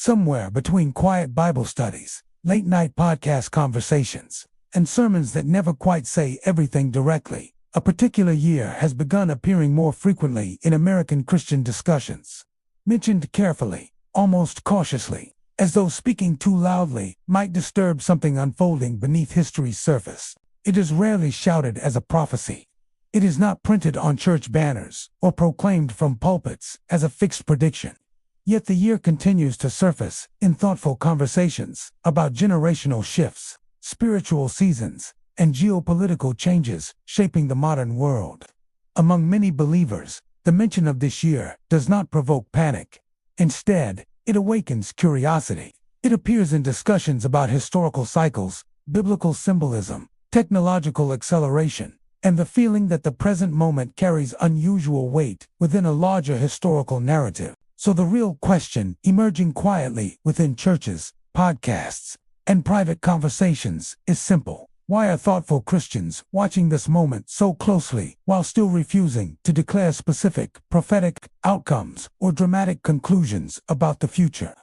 somewhere between quiet Bible studies, late-night podcast conversations, and sermons that never quite say everything directly, a particular year has begun appearing more frequently in American Christian discussions. Mentioned carefully, almost cautiously, as though speaking too loudly might disturb something unfolding beneath history's surface. It is rarely shouted as a prophecy. It is not printed on church banners or proclaimed from pulpits as a fixed prediction. Yet the year continues to surface in thoughtful conversations about generational shifts, spiritual seasons, and geopolitical changes shaping the modern world. Among many believers, the mention of this year does not provoke panic. Instead, it awakens curiosity. It appears in discussions about historical cycles, biblical symbolism, technological acceleration, and the feeling that the present moment carries unusual weight within a larger historical narrative. So the real question, emerging quietly within churches, podcasts, and private conversations, is simple. Why are thoughtful Christians watching this moment so closely while still refusing to declare specific, prophetic outcomes or dramatic conclusions about the future?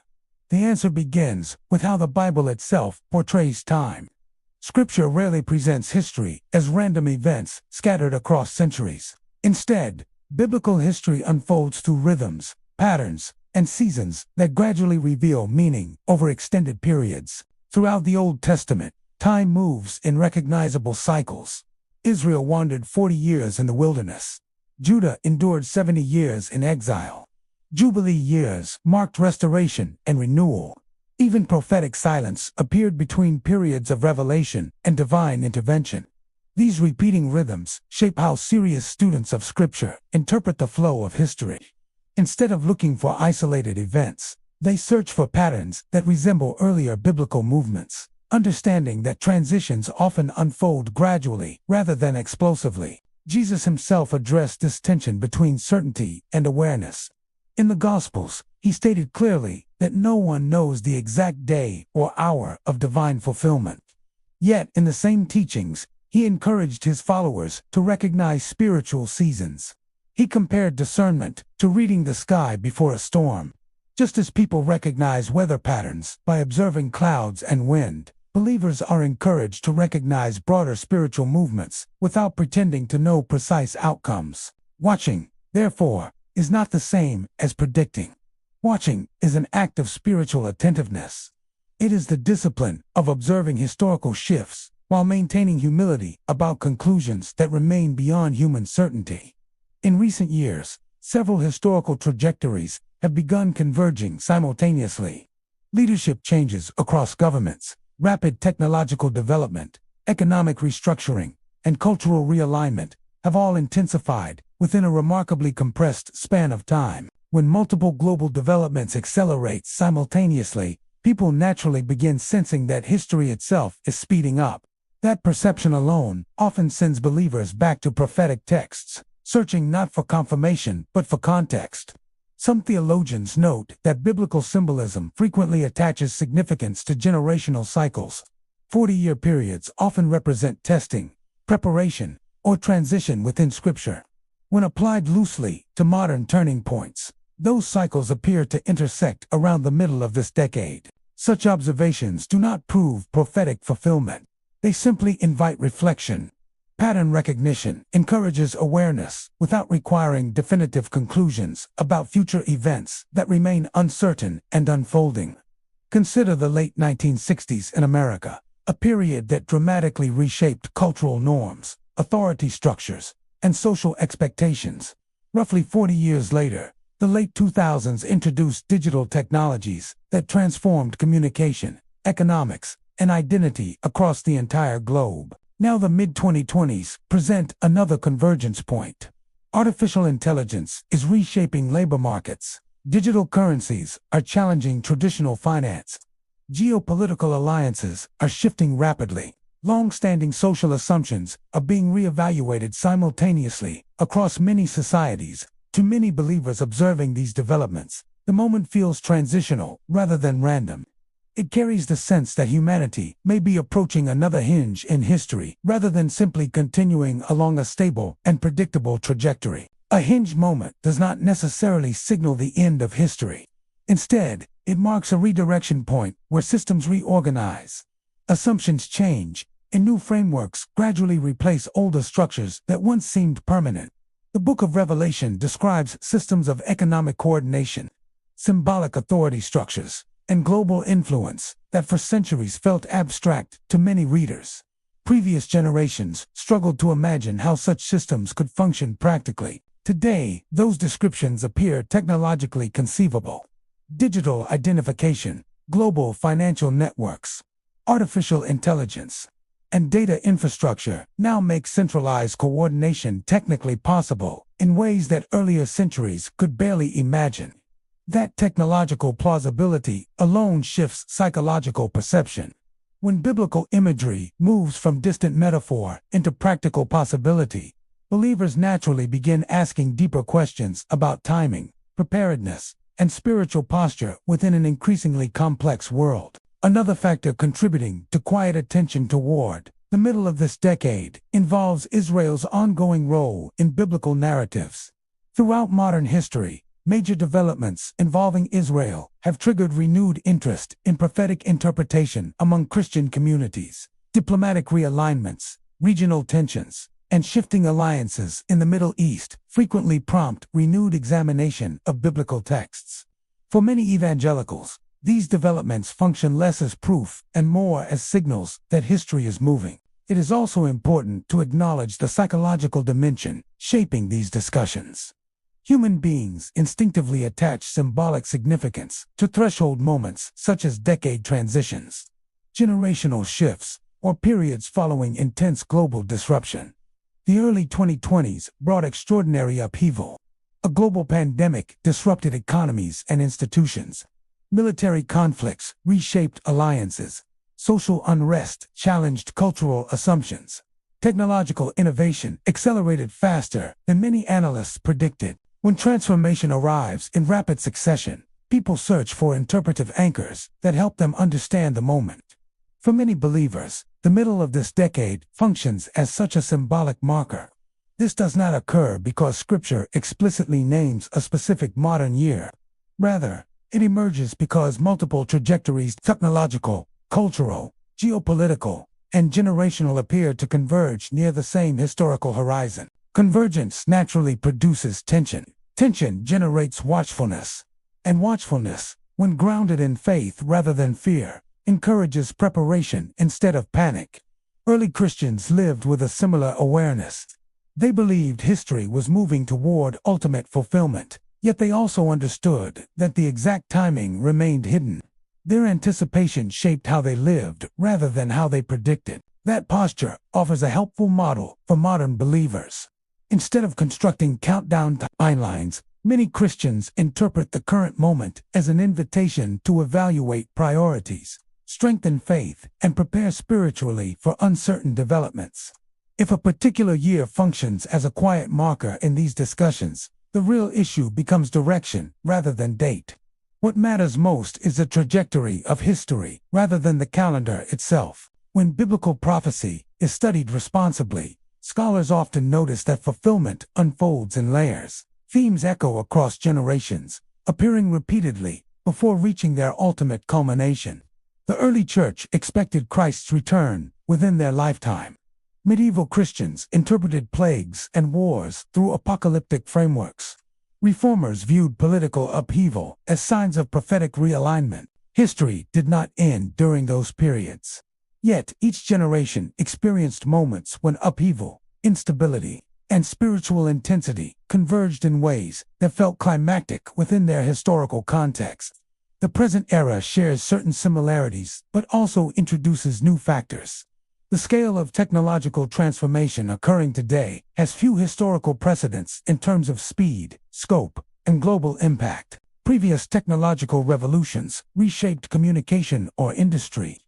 The answer begins with how the Bible itself portrays time. Scripture rarely presents history as random events scattered across centuries. Instead, biblical history unfolds through rhythms, patterns, and seasons that gradually reveal meaning over extended periods. Throughout the Old Testament, time moves in recognizable cycles. Israel wandered 40 years in the wilderness. Judah endured 70 years in exile. Jubilee years marked restoration and renewal. Even prophetic silence appeared between periods of revelation and divine intervention. These repeating rhythms shape how serious students of Scripture interpret the flow of history. Instead of looking for isolated events, they search for patterns that resemble earlier biblical movements, understanding that transitions often unfold gradually rather than explosively. Jesus himself addressed this tension between certainty and awareness. In the Gospels, he stated clearly that no one knows the exact day or hour of divine fulfillment. Yet, in the same teachings, he encouraged his followers to recognize spiritual seasons. He compared discernment to reading the sky before a storm. Just as people recognize weather patterns by observing clouds and wind, believers are encouraged to recognize broader spiritual movements without pretending to know precise outcomes. Watching, therefore, is not the same as predicting. Watching is an act of spiritual attentiveness. It is the discipline of observing historical shifts while maintaining humility about conclusions that remain beyond human certainty. In recent years, several historical trajectories have begun converging simultaneously. Leadership changes across governments, rapid technological development, economic restructuring, and cultural realignment have all intensified within a remarkably compressed span of time. When multiple global developments accelerate simultaneously, people naturally begin sensing that history itself is speeding up. That perception alone often sends believers back to prophetic texts, searching not for confirmation but for context. Some theologians note that biblical symbolism frequently attaches significance to generational cycles. 40-year periods often represent testing, preparation, or transition within Scripture. When applied loosely to modern turning points, those cycles appear to intersect around the middle of this decade. Such observations do not prove prophetic fulfillment. They simply invite reflection. Pattern recognition encourages awareness without requiring definitive conclusions about future events that remain uncertain and unfolding. Consider the late 1960s in America, a period that dramatically reshaped cultural norms, authority structures, and social expectations. Roughly 40 years later, the late 2000s introduced digital technologies that transformed communication, economics, and identity across the entire globe. Now the mid-2020s present another convergence point. Artificial intelligence is reshaping labor markets. Digital currencies are challenging traditional finance. Geopolitical alliances are shifting rapidly. Long-standing social assumptions are being reevaluated simultaneously across many societies. To many believers observing these developments, the moment feels transitional rather than random. It carries the sense that humanity may be approaching another hinge in history rather than simply continuing along a stable and predictable trajectory. A hinge moment does not necessarily signal the end of history. Instead, It marks a redirection point where systems reorganize. Assumptions change, and new frameworks gradually replace older structures that once seemed permanent. The Book of Revelation describes systems of economic coordination, symbolic authority structures, and global influence that for centuries felt abstract to many readers. Previous generations struggled to imagine how such systems could function practically. Today, those descriptions appear technologically conceivable. Digital identification, global financial networks, artificial intelligence, and data infrastructure now make centralized coordination technically possible in ways that earlier centuries could barely imagine. That technological plausibility alone shifts psychological perception. When biblical imagery moves from distant metaphor into practical possibility, believers naturally begin asking deeper questions about timing, preparedness, and spiritual posture within an increasingly complex world. Another factor contributing to quiet attention toward the middle of this decade involves Israel's ongoing role in biblical narratives. Throughout modern history, major developments involving Israel have triggered renewed interest in prophetic interpretation among Christian communities. Diplomatic realignments, regional tensions, and shifting alliances in the Middle East frequently prompt renewed examination of biblical texts. For many evangelicals, these developments function less as proof and more as signals that history is moving. It is also important to acknowledge the psychological dimension shaping these discussions. Human beings instinctively attach symbolic significance to threshold moments such as decade transitions, generational shifts, or periods following intense global disruption. The early 2020s brought extraordinary upheaval. A global pandemic disrupted economies and institutions. Military conflicts reshaped alliances. Social unrest challenged cultural assumptions. Technological innovation accelerated faster than many analysts predicted. When transformation arrives in rapid succession, people search for interpretive anchors that help them understand the moment. For many believers, the middle of this decade functions as such a symbolic marker. This does not occur because Scripture explicitly names a specific modern year. Rather, it emerges because multiple trajectories, technological, cultural, geopolitical, and generational, appear to converge near the same historical horizon. Convergence naturally produces tension. Tension generates watchfulness. And watchfulness, when grounded in faith rather than fear, encourages preparation instead of panic. Early Christians lived with a similar awareness. They believed history was moving toward ultimate fulfillment, yet they also understood that the exact timing remained hidden. Their anticipation shaped how they lived rather than how they predicted. That posture offers a helpful model for modern believers. Instead of constructing countdown timelines, many Christians interpret the current moment as an invitation to evaluate priorities, strengthen faith, and prepare spiritually for uncertain developments. If a particular year functions as a quiet marker in these discussions, the real issue becomes direction rather than date. What matters most is the trajectory of history rather than the calendar itself. When biblical prophecy is studied responsibly, scholars often notice that fulfillment unfolds in layers. Themes echo across generations, appearing repeatedly before reaching their ultimate culmination. The early church expected Christ's return within their lifetime. Medieval Christians interpreted plagues and wars through apocalyptic frameworks. Reformers viewed political upheaval as signs of prophetic realignment. History did not end during those periods. Yet, each generation experienced moments when upheaval, instability, and spiritual intensity converged in ways that felt climactic within their historical context. The present era shares certain similarities, but also introduces new factors. The scale of technological transformation occurring today has few historical precedents in terms of speed, scope, and global impact. Previous technological revolutions reshaped communication or industry.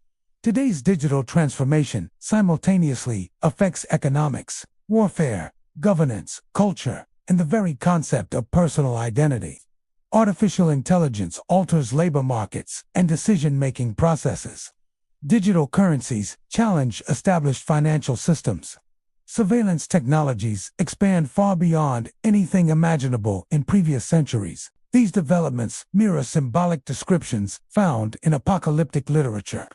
Today's digital transformation simultaneously affects economics, warfare, governance, culture, and the very concept of personal identity. Artificial intelligence alters labor markets and decision-making processes. Digital currencies challenge established financial systems. Surveillance technologies expand far beyond anything imaginable in previous centuries. These developments mirror symbolic descriptions found in apocalyptic literature.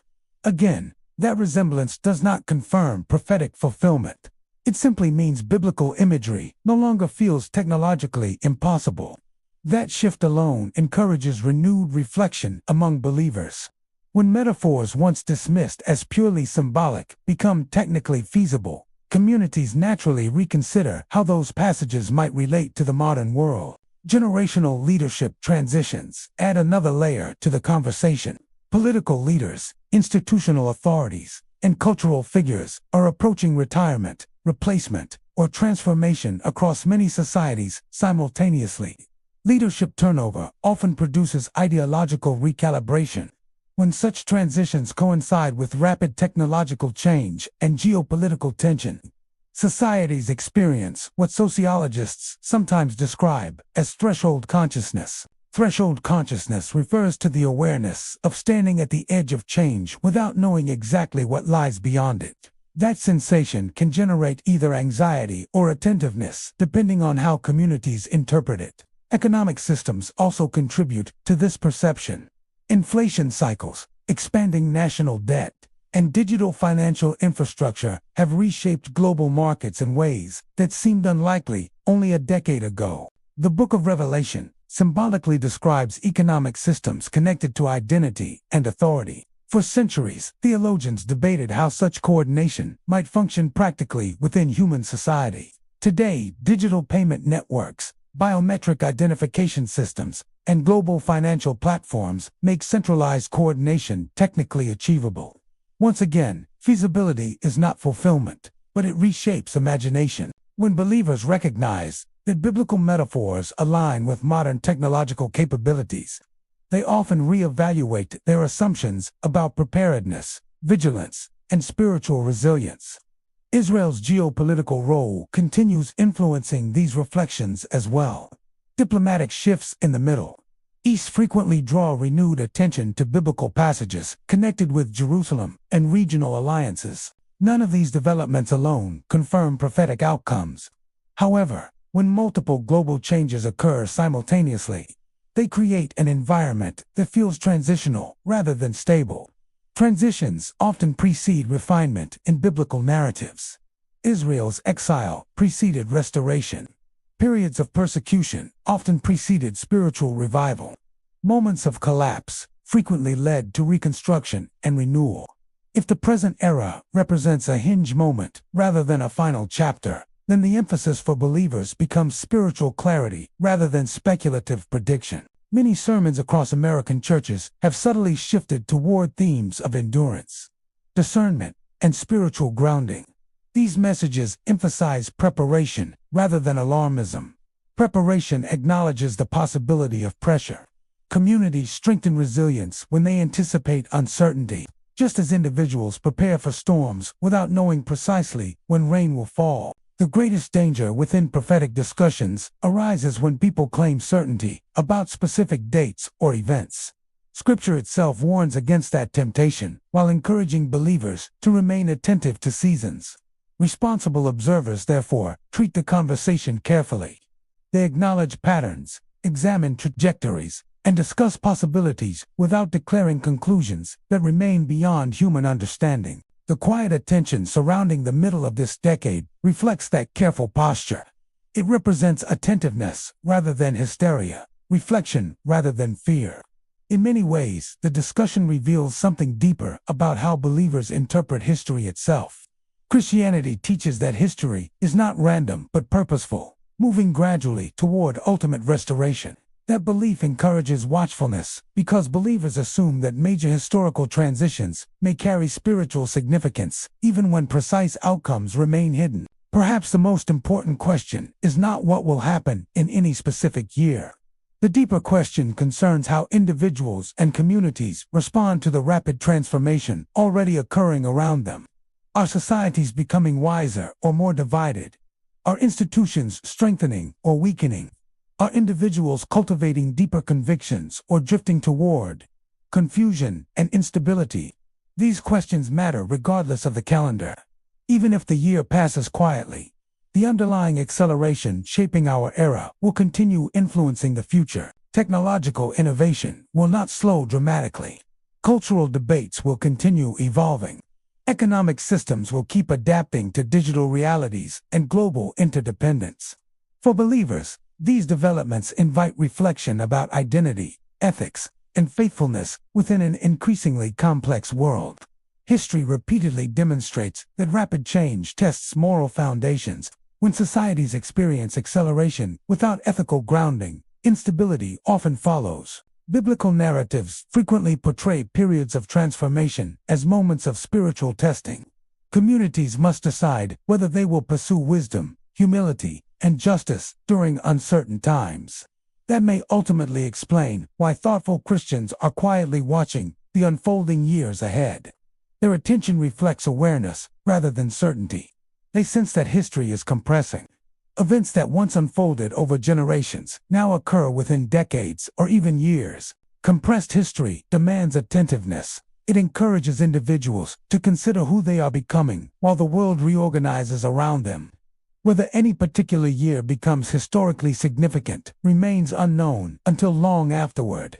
Again, that resemblance does not confirm prophetic fulfillment. It simply means biblical imagery no longer feels technologically impossible. That shift alone encourages renewed reflection among believers. When metaphors once dismissed as purely symbolic become technically feasible, communities naturally reconsider how those passages might relate to the modern world. Generational leadership transitions add another layer to the conversation. Political leaders, institutional authorities, and cultural figures are approaching retirement, replacement, or transformation across many societies simultaneously. Leadership turnover often produces ideological recalibration. When such transitions coincide with rapid technological change and geopolitical tension, societies experience what sociologists sometimes describe as threshold consciousness. Threshold consciousness refers to the awareness of standing at the edge of change without knowing exactly what lies beyond it. That sensation can generate either anxiety or attentiveness, depending on how communities interpret it. Economic systems also contribute to this perception. Inflation cycles, expanding national debt, and digital financial infrastructure have reshaped global markets in ways that seemed unlikely only a decade ago. The Book of Revelation symbolically describes economic systems connected to identity and authority. For centuries, theologians debated how such coordination might function practically within human society. Today, digital payment networks, biometric identification systems, and global financial platforms make centralized coordination technically achievable. Once again, feasibility is not fulfillment, but it reshapes imagination. When believers recognize that biblical metaphors align with modern technological capabilities, they often reevaluate their assumptions about preparedness, vigilance, and spiritual resilience. Israel's geopolitical role continues influencing these reflections as well. Diplomatic shifts in the Middle East frequently draw renewed attention to biblical passages connected with Jerusalem and regional alliances. None of these developments alone confirm prophetic outcomes. However, when multiple global changes occur simultaneously, they create an environment that feels transitional rather than stable. Transitions often precede refinement in biblical narratives. Israel's exile preceded restoration. Periods of persecution often preceded spiritual revival. Moments of collapse frequently led to reconstruction and renewal. If the present era represents a hinge moment rather than a final chapter, then the emphasis for believers becomes spiritual clarity rather than speculative prediction. Many sermons across American churches have subtly shifted toward themes of endurance, discernment, and spiritual grounding. These messages emphasize preparation rather than alarmism. Preparation acknowledges the possibility of pressure. Communities strengthen resilience when they anticipate uncertainty, just as individuals prepare for storms without knowing precisely when rain will fall. The greatest danger within prophetic discussions arises when people claim certainty about specific dates or events. Scripture itself warns against that temptation, while encouraging believers to remain attentive to seasons. Responsible observers, therefore, treat the conversation carefully. They acknowledge patterns, examine trajectories, and discuss possibilities without declaring conclusions that remain beyond human understanding. The quiet attention surrounding the middle of this decade reflects that careful posture. It represents attentiveness rather than hysteria, reflection rather than fear. In many ways, the discussion reveals something deeper about how believers interpret history itself. Christianity teaches that history is not random but purposeful, moving gradually toward ultimate restoration. That belief encourages watchfulness because believers assume that major historical transitions may carry spiritual significance, even when precise outcomes remain hidden. Perhaps the most important question is not what will happen in any specific year. The deeper question concerns how individuals and communities respond to the rapid transformation already occurring around them. Are societies becoming wiser or more divided? Are institutions strengthening or weakening? Are individuals cultivating deeper convictions or drifting toward confusion and instability? These questions matter regardless of the calendar. Even if the year passes quietly, the underlying acceleration shaping our era will continue influencing the future. Technological innovation will not slow dramatically. Cultural debates will continue evolving. Economic systems will keep adapting to digital realities and global interdependence. For believers, these developments invite reflection about identity, ethics, and faithfulness within an increasingly complex world. History repeatedly demonstrates that rapid change tests moral foundations. When societies experience acceleration without ethical grounding, instability often follows. Biblical narratives frequently portray periods of transformation as moments of spiritual testing. Communities must decide whether they will pursue wisdom, humility, and justice during uncertain times. That may ultimately explain why thoughtful Christians are quietly watching the unfolding years ahead. Their attention reflects awareness rather than certainty. They sense that history is compressing. Events that once unfolded over generations now occur within decades or even years. Compressed history demands attentiveness. It encourages individuals to consider who they are becoming while the world reorganizes around them. Whether any particular year becomes historically significant remains unknown until long afterward.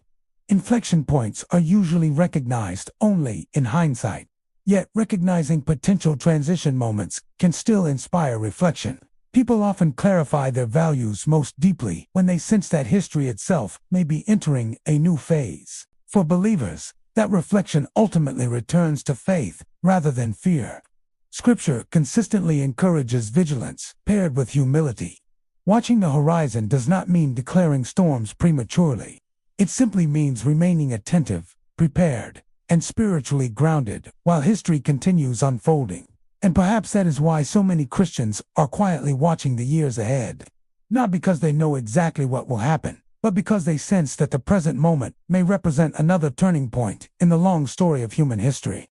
Inflection points are usually recognized only in hindsight. Yet recognizing potential transition moments can still inspire reflection. People often clarify their values most deeply when they sense that history itself may be entering a new phase. For believers, that reflection ultimately returns to faith rather than fear. Scripture consistently encourages vigilance paired with humility. Watching the horizon does not mean declaring storms prematurely. It simply means remaining attentive, prepared, and spiritually grounded while history continues unfolding. And perhaps that is why so many Christians are quietly watching the years ahead. Not because they know exactly what will happen, but because they sense that the present moment may represent another turning point in the long story of human history.